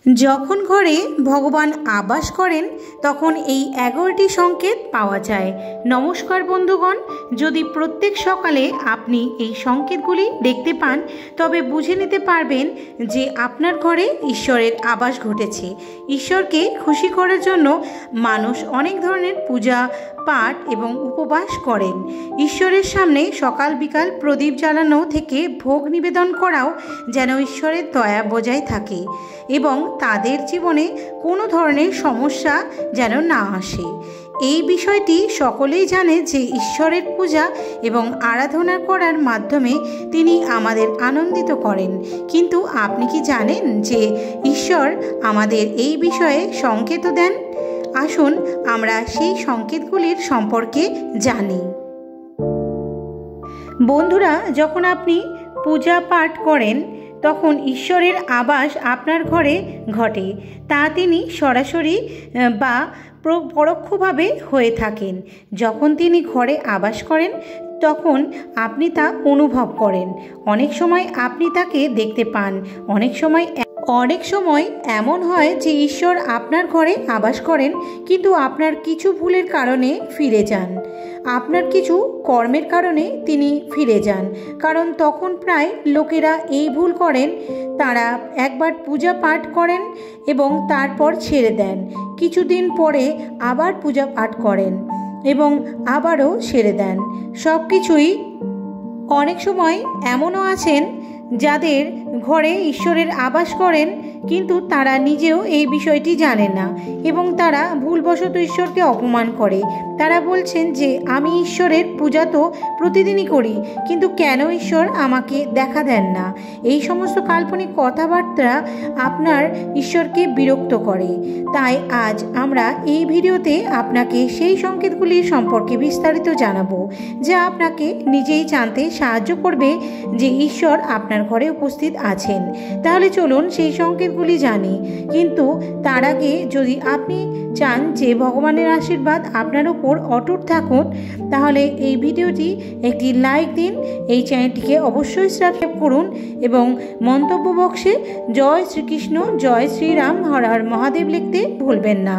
যখন ঘরে ভগবান আবাস করেন তখন এই 11টি সংকেত পাওয়া যায়। নমস্কার বন্ধুগণ, যদি প্রত্যেক সকালে আপনি এই সংকেতগুলি দেখতে পান তবে বুঝে নিতে পারবেন যে আপনার ঘরে ঈশ্বরের আবাস ঘটেছে। ঈশ্বরকে খুশি করার জন্য মানুষ অনেক ধরনের পূজা পাঠ এবং উপবাস করেন। ঈশ্বরের সামনে সকাল বিকাল প্রদীপ জ্বালানো থেকে ভোগ নিবেদন করাও যেন ঈশ্বরের দয়া বজায় থাকে এবং তাদের জীবনে কোনো ধরনের সমস্যা যেন না আসে। এই বিষয়টি সকলেই জানে যে ঈশ্বরের পূজা এবং আরাধনা করার মাধ্যমে তিনি আমাদের আনন্দিত করেন। কিন্তু আপনি কি জানেন যে ঈশ্বর আমাদের এই বিষয়ে সংকেতও দেন? আসুন আমরা সেই সংকেতগুলির সম্পর্কে জানি। বন্ধুরা, যখন আপনি পূজা পাঠ করেন তখন ঈশ্বরের আবাস আপনার ঘরে ঘটে। তা তিনি সরাসরি বা পরোক্ষভাবে হয়ে থাকেন। যখন তিনি ঘরে আবাস করেন তখন আপনি তা অনুভব করেন। অনেক সময় আপনি তাকে দেখতে পান, অনেক সময় এমন হয় যে ঈশ্বর আপনার ঘরে আবাস করেন কিন্তু আপনার কিছু ভুলের কারণে ফিরে যান, আপনার কিছু কর্মের কারণে তিনি ফিরে যান। কারণ তখন প্রায় লোকেরা এই ভুল করেন, তারা একবার পূজা পাঠ করেন এবং তারপর ছেড়ে দেন, কিছুদিন পরে আবার পূজা পাঠ করেন এবং আবারও ছেড়ে দেন। সব কিছুই অনেক সময় এমনও আছেন যাদের ঘরে ঈশ্বরের আবাস করেন কিন্তু তারা নিজেও এই বিষয়টি জানেন না এবং তারা ভুলবশত ঈশ্বরকে অপমান করে। তারা বলছেন যে আমি ঈশ্বরের পূজা তো প্রতিদিনই করি, কিন্তু কেন ঈশ্বর আমাকে দেখা দেন না? এই সমস্ত কাল্পনিক কথাবার্তা আপনার ঈশ্বরকে বিরক্ত করে। তাই আজ আমরা এই ভিডিওতে আপনাকে সেই সংকেতগুলির সম্পর্কে বিস্তারিত জানাবো, যা আপনাকে নিজেই জানতে সাহায্য করবে যে ঈশ্বর আপনার ঘরে উপস্থিত আছেন। তাহলে চলুন সেই সংকেতগুলি জানি। কিন্তু তার আগে যদি আপনি চান যে ভগবানের আশীর্বাদ আপনার উপর অটুট থাকুন তাহলে এই ভিডিওটি একটি লাইক দিন, এই চ্যানেলটিকে অবশ্যই সাবস্ক্রাইব করুন এবং মন্তব্য বক্সে জয় শ্রীকৃষ্ণ, জয় শ্রীরাম, হর হর মহাদেব লিখতে ভুলবেন না।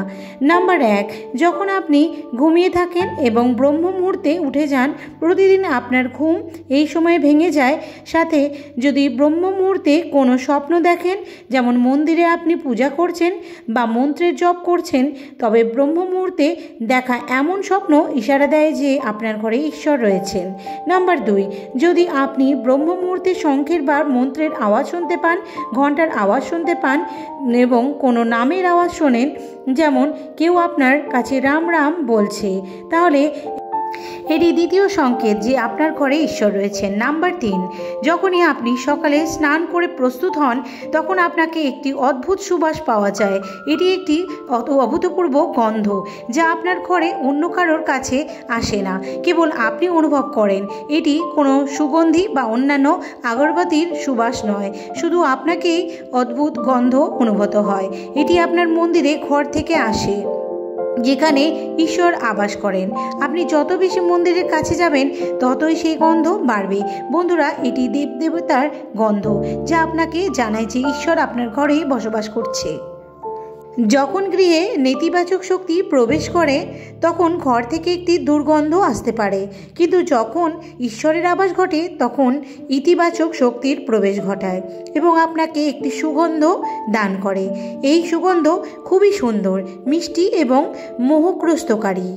নাম্বার 1, যখন আপনি ঘুমিয়ে থাকেন এবং ব্রহ্ম মুহূর্তে উঠে যান, প্রতিদিন আপনার ঘুম এই সময়ে ভেঙে যায়। সাথে যদি ব্রহ্ম মুহূর্তে কোনো স্বপ্ন দেখেন, যেমন মন্দিরে আপনি পূজা করছেন বা মন্ত্রের জপ করছেন, তবে ব্রহ্ম মুহূর্তে দেখা এমন স্বপ্ন ইশারা দেয় যে আপনার ঘরে ঈশ্বর রয়েছেন। নাম্বার 2, যদি আপনি ব্রহ্ম মুহূর্তে শঙ্খের বা মন্ত্রের আওয়াজ শুনতে পান, ঘন্টার আওয়াজ শুনতে পান এবং কোনো নামের আওয়াজ শোনেন, যেমন কেউ আপনার কাছে রাম রাম বলছে, তাহলে এটি দ্বিতীয় সংকেত যে আপনার ঘরে ঈশ্বর রয়েছেন। নাম্বার 3, যখনই আপনি সকালে স্নান করে প্রস্তুত হন তখন আপনাকে একটি অদ্ভুত সুবাস পাওয়া যায়। এটি একটি অভূতপূর্ব গন্ধ যা আপনার ঘরে অন্য কারোর কাছে আসে না, কেবল আপনি অনুভব করেন। এটি কোনো সুগন্ধি বা অন্যান্য আগরবাতির সুবাস নয়, শুধু আপনাকেই অদ্ভুত গন্ধ অনুভূত হয়। এটি আপনার মন্দিরে ঘর থেকে আসে যেখানে ঈশ্বর আবাস করেন। আপনি যত বেশি মন্দিরের কাছে যাবেন ততই সেই গন্ধ বাড়বে। বন্ধুরা, এটি দেবদেবতার গন্ধ যা আপনাকে জানায় যে ঈশ্বর আপনার ঘরে বসবাস করছে। যখন গৃহে নেতিবাচক শক্তি প্রবেশ করে তখন ঘর থেকে একটি দুর্গন্ধ আসতে পারে, কিন্তু যখন ঈশ্বরের আবাস ঘটে তখন ইতিবাচক শক্তির প্রবেশ ঘটায় এবং আপনাকে একটি সুগন্ধ দান করে। এই সুগন্ধ খুবই সুন্দর, মিষ্টি এবং মোহগ্রস্তকারী।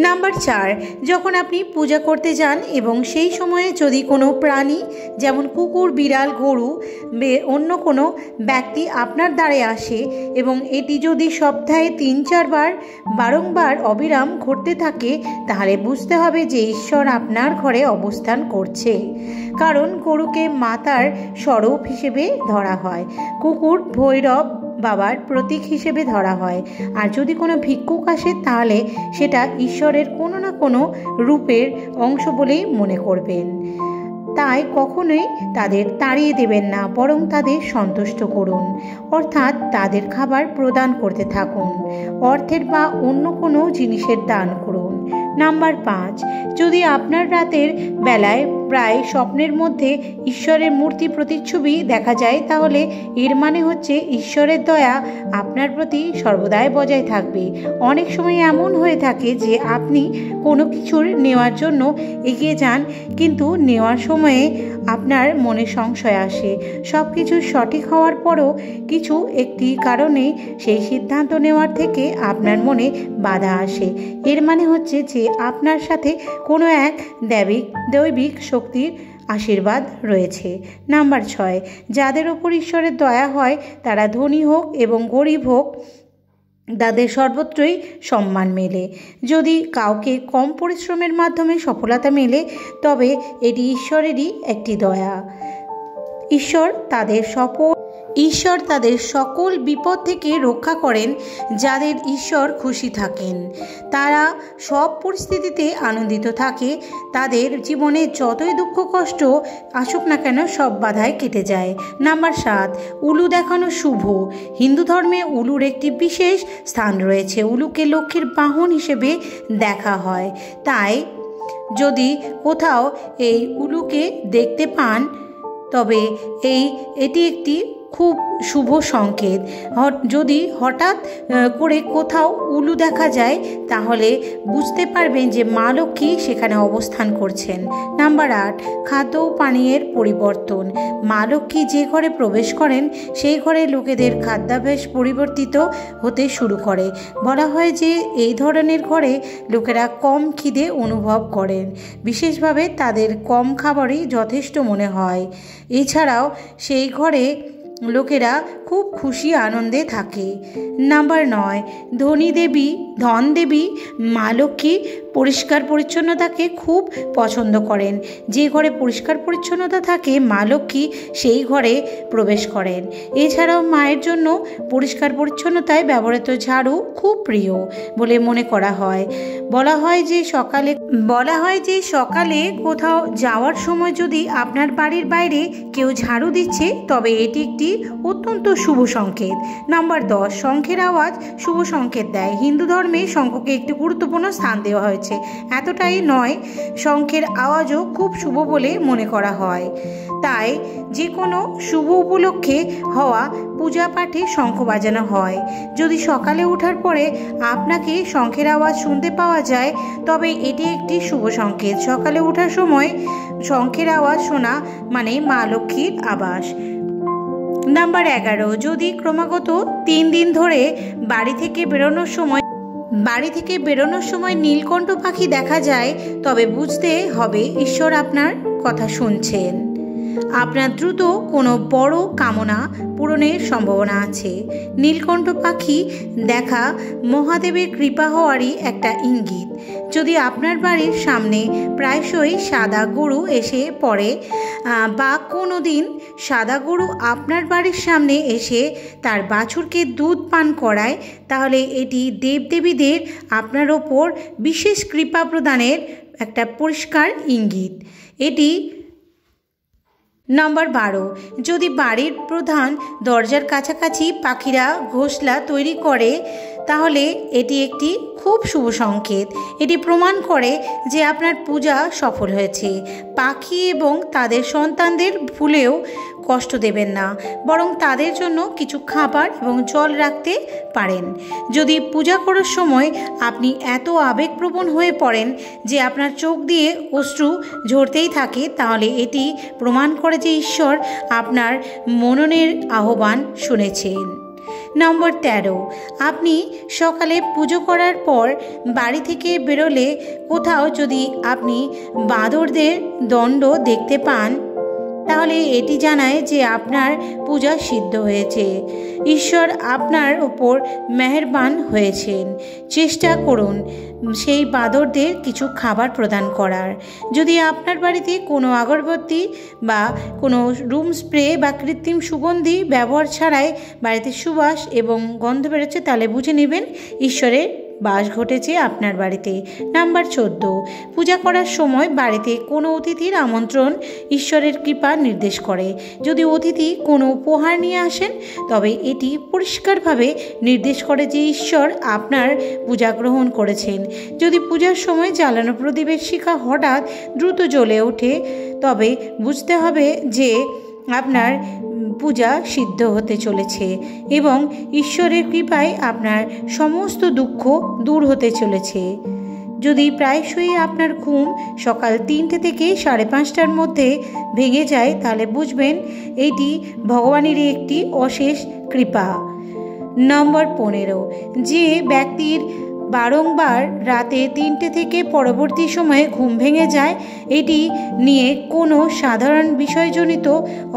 নাম্বার 4, যখন আপনি পূজা করতে যান এবং সেই সময়ে যদি কোনো প্রাণী যেমন কুকুর, বিড়াল, গরু অন্য কোনো ব্যক্তি আপনার দ্বারে আসে এবং এটি যদি সপ্তাহে 3-4 বার বারংবার অবিরাম ঘটতে থাকে তাহলে বুঝতে হবে যে ঈশ্বর আপনার ঘরে অবস্থান করছে। কারণ গরুকে মাতার স্বরূপ হিসেবে ধরা হয়, কুকুর ভৈরব বাবার প্রতীক হিসেবে ধরা হয়, আর যদি কোনো ভিক্ষুক আসে তাহলে সেটা ঈশ্বরের কোনো না কোনো রূপের অংশ বলেই মনে করবেন। তাই কখনোই তাদের তাড়িয়ে দেবেন না, বরং তাদের সন্তুষ্ট করুন, অর্থাৎ তাদের খাবার প্রদান করতে থাকুন, অর্থের বা অন্য কোনো জিনিসের দান করুন। নাম্বার 5, যদি আপনার রাতের বেলায় প্রায় স্বপ্নের মধ্যে ঈশ্বরের মূর্তি প্রতিচ্ছবি দেখা যায়, তাহলে এর মানে হচ্ছে ঈশ্বরের দয়া আপনার প্রতি সর্বদাই বজায় থাকবে। অনেক সময় এমন হয়ে থাকে যে আপনি কোনো কিছুর নেওয়ার জন্য এগিয়ে যান, কিন্তু নেওয়ার সময়ে আপনার মনে সংশয় আসে। সব কিছু সঠিক হওয়ার পরও কিছু একটি কারণে সেই সিদ্ধান্ত নেওয়ার থেকে আপনার মনে বাধা আসে। এর মানে হচ্ছে যে আপনার সাথে কোনো এক দৈবিক শক্তির আশীর্বাদ রয়েছে। নাম্বার 6, যাদের ওপর ঈশ্বরের দয়া হয় তারা ধনী হোক এবং গরিব হোক, তাদের সর্বত্রই সম্মান মেলে। যদি কাউকে কম পরিশ্রমের মাধ্যমে সফলতা মেলে, তবে এটি ঈশ্বরেরই একটি দয়া। ঈশ্বর তাদের সকল বিপদ থেকে রক্ষা করেন। যাদের ঈশ্বর খুশি থাকেন, তারা সব পরিস্থিতিতে আনন্দিত থাকে। তাদের জীবনে যতই দুঃখ কষ্ট আসুক না কেন, সব বাধাই কেটে যায়। নাম্বার 7, উলু দেখানো শুভ। হিন্দু ধর্মে উলুর একটি বিশেষ স্থান রয়েছে। উলুকে লক্ষ্মীর বাহন হিসেবে দেখা হয়। তাই যদি কোথাও এই উলুকে দেখতে পান, তবে এটি একটি খুব শুভ সংকেত। যদি হঠাৎ করে কোথাও উলু দেখা যায়, তাহলে বুঝতে পারবেন যে মা লক্ষ্মী সেখানে অবস্থান করছেন। নাম্বার 8, খাদ্য ও পানীয়ের পরিবর্তন। মা লক্ষ্মী যে ঘরে প্রবেশ করেন, সেই ঘরে লোকেদের খাদ্যাভ্যাস পরিবর্তিত হতে শুরু করে। বলা হয় যে এই ধরনের ঘরে লোকেরা কম খিদে অনুভব করেন, বিশেষভাবে তাদের কম খাবারই যথেষ্ট মনে হয়। এছাড়াও সেই ঘরে লোকেরা খুব খুশি আনন্দে থাকে। নাম্বার 9, ধন দেবী মা লক্ষ্মী পরিষ্কার পরিচ্ছন্নতাকে খুব পছন্দ করেন। যে ঘরে পরিষ্কার পরিচ্ছন্নতা থাকে, মা লক্ষ্মী সেই ঘরে প্রবেশ করেন। এছাড়াও মায়ের জন্য পরিষ্কার পরিচ্ছন্নতায় ব্যবহৃত ঝাড়ু খুব প্রিয় বলে মনে করা হয়। বলা হয় যে সকালে কোথাও যাওয়ার সময় যদি আপনার বাড়ির বাইরে কেউ ঝাড়ু দিচ্ছে, তবে এটি একটি অত্যন্ত শুভ সংকেত। নাম্বার 10, শঙ্খের আওয়াজ শুভ সংকেত দেয়। হিন্দু ধর্মে শঙ্খকে একটি গুরুত্বপূর্ণ স্থান দেওয়া হয়েছে। এতটাই নয়, শঙ্খের আওয়াজও খুব শুভ বলে মনে করা হয়। তাই যে কোনো শুভ উপলক্ষে হওয়া পূজা পাঠে শঙ্খ বাজানো হয়। যদি সকালে ওঠার পরে আপনাকে শঙ্খের আওয়াজ শুনতে পাওয়া যায়, তবে এটি একটি শুভ সংকেত। সকালে ওঠার সময় শঙ্খের আওয়াজ শোনা মানে মা লক্ষ্মীর আবাস। নাম্বার 11, যদি ক্রমাগত 3 দিন ধরে বাড়ি থেকে বেরোনোর সময় নীলকণ্ঠ পাখি দেখা যায়, তবে বুঝতে হবে ঈশ্বর আপনার কথা শুনছেন। আপনার দ্রুত কোনো বড় কামনা পূরণের সম্ভাবনা আছে। নীলকণ্ঠ পাখি দেখা মহাদেবের কৃপা হওয়ারই একটা ইঙ্গিত। যদি আপনার বাড়ির সামনে প্রায়শই সাদা গরু এসে পড়ে, বা কোনো দিন সাদা গরু আপনার বাড়ির সামনে এসে তার বাছুরকে দুধ পান করায়, তাহলে এটি দেবদেবীদের আপনার ওপর বিশেষ কৃপা প্রদানের একটা পরিষ্কার ইঙ্গিত। এটি নাম্বার 12, যদি বাড়ির প্রধান দরজার কাছাকাছি পাখিরা ঘোষলা তৈরি করে, তাহলে এটি একটি খুব শুভ সংকেত। এটি প্রমাণ করে যে আপনার পূজা সফল হয়েছে। পাখি এবং তাদের সন্তানদের ভুলেও কষ্ট দেবেন না, বরং তাদের জন্য কিছু খাবার এবং জল রাখতে পারেন। যদি পূজা করার সময় আপনি এত আবেগপ্রবণ হয়ে পড়েন যে আপনার চোখ দিয়ে অশ্রু ঝরতেই থাকে, তাহলে এটি প্রমাণ করে যে ঈশ্বর আপনার মননের আহ্বান শুনেছেন। নম্বর 13, আপনি সকালে পুজো করার পর বাড়ি থেকে বেরোলে কোথাও যদি আপনি বাঁদরদের দণ্ড দেখতে পান, তাহলে এটি জানায় যে আপনার পূজা সিদ্ধ হয়েছে, ঈশ্বর আপনার উপর মেহেরবান হয়েছেন। চেষ্টা করুন সেই বাঁদরদের কিছু খাবার প্রদান করার। যদি আপনার বাড়িতে কোনো আগরবাতি বা কোনো রুম স্প্রে বা কৃত্রিম সুগন্ধি ব্যবহার ছাড়াই বাড়িতে সুবাস এবং গন্ধ বেরোচ্ছে, তাহলে বুঝে নেবেন ঈশ্বরের বাস ঘটেছে আপনার বাড়িতে। নাম্বার 14, পূজা করার সময় বাড়িতে কোনো অতিথির আমন্ত্রণ ঈশ্বরের কৃপা নির্দেশ করে। যদি অতিথি কোনো উপহার নিয়ে আসেন তবে এটি পরিষ্কারভাবে নির্দেশ করে যে ঈশ্বর আপনার পূজা গ্রহণ করেছেন। যদি পূজার সময় জ্বালানো প্রদীপের শিখা হঠাৎ দ্রুত জ্বলে ওঠে তবে বুঝতে হবে যে আপনার পূজা সিদ্ধ হতে চলেছে এবং ঈশ্বরের কৃপায় আপনার সমস্ত দুঃখ দূর হতে চলেছে। যদি প্রায়শই আপনার ঘুম সকাল 3টে থেকে 5:30টার মধ্যে ভেঙে যায় তাহলে বুঝবেন এটি ভগবানেরই একটি অশেষ কৃপা। নম্বর 15, যে ব্যক্তির বারংবার রাতে 3টে থেকে পরবর্তী সময়ে ঘুম ভেঙে যায় এটি নিয়ে কোনো সাধারণ বিষয়জনিত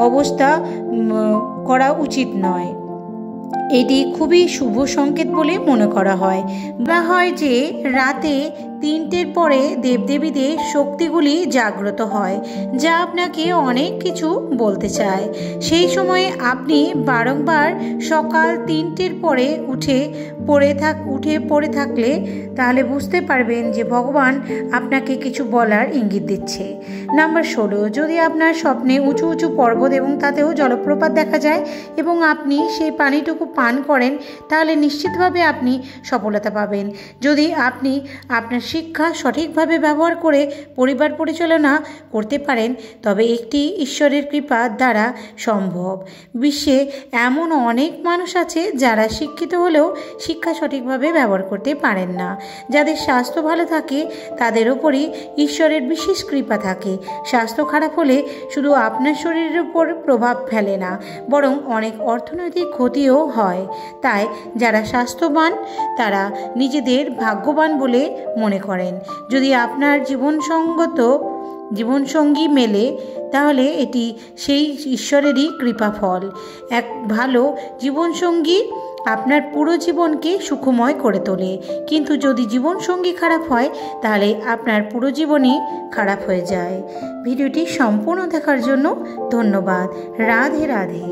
অবস্থা করা উচিত নয়। এটি খুবই শুভ সংকেত বলে মনে করা হয়। বলা হয় যে রাতে 3টের পরে দেবদেবীদের শক্তিগুলি জাগ্রত হয় যা আপনাকে অনেক কিছু বলতে চায়। সেই সময়ে আপনি বারংবার সকাল 3টের পরে উঠে পড়ে থাকলে তাহলে বুঝতে পারবেন যে ভগবান আপনাকে কিছু বলার ইঙ্গিত দিচ্ছে। নাম্বার 16, যদি আপনার স্বপ্নে উঁচু উঁচু পর্বত এবং তাতেও জলপ্রপাত দেখা যায় এবং আপনি সেই পানিটুকু পান করেন তাহলে নিশ্চিতভাবে আপনি সফলতা পাবেন। যদি আপনি আপনার শিক্ষা সঠিকভাবে ব্যবহার করে পরিবার পরিচালনা করতে পারেন তবে একটি ঈশ্বরের কৃপার দ্বারা সম্ভব। বিশ্বে এমন অনেক মানুষ আছে যারা শিক্ষিত হলেও শিক্ষা সঠিকভাবে ব্যবহার করতে পারেন না। যাদের স্বাস্থ্য ভালো থাকে তাদের উপরই ঈশ্বরের বিশেষ কৃপা থাকে। স্বাস্থ্য খারাপ হলে শুধু আপনার শরীরের উপর প্রভাব ফেলে না বরং অনেক অর্থনৈতিক ক্ষতিও হয়। তাই যারা স্বাস্থ্যবান তারা নিজেদের ভাগ্যবান বলে মনে করেন। যদি আপনার জীবনসঙ্গী মেলে তাহলে এটি সেই ঈশ্বরেরই কৃপা ফল। এক ভালো জীবনসঙ্গী আপনার পুরো জীবনকে সুখময় করে তোলে, কিন্তু যদি জীবনসঙ্গী খারাপ হয় তাহলে আপনার পুরো জীবনই খারাপ হয়ে যায়। ভিডিওটি সম্পূর্ণ দেখার জন্য ধন্যবাদ। রাধে রাধে।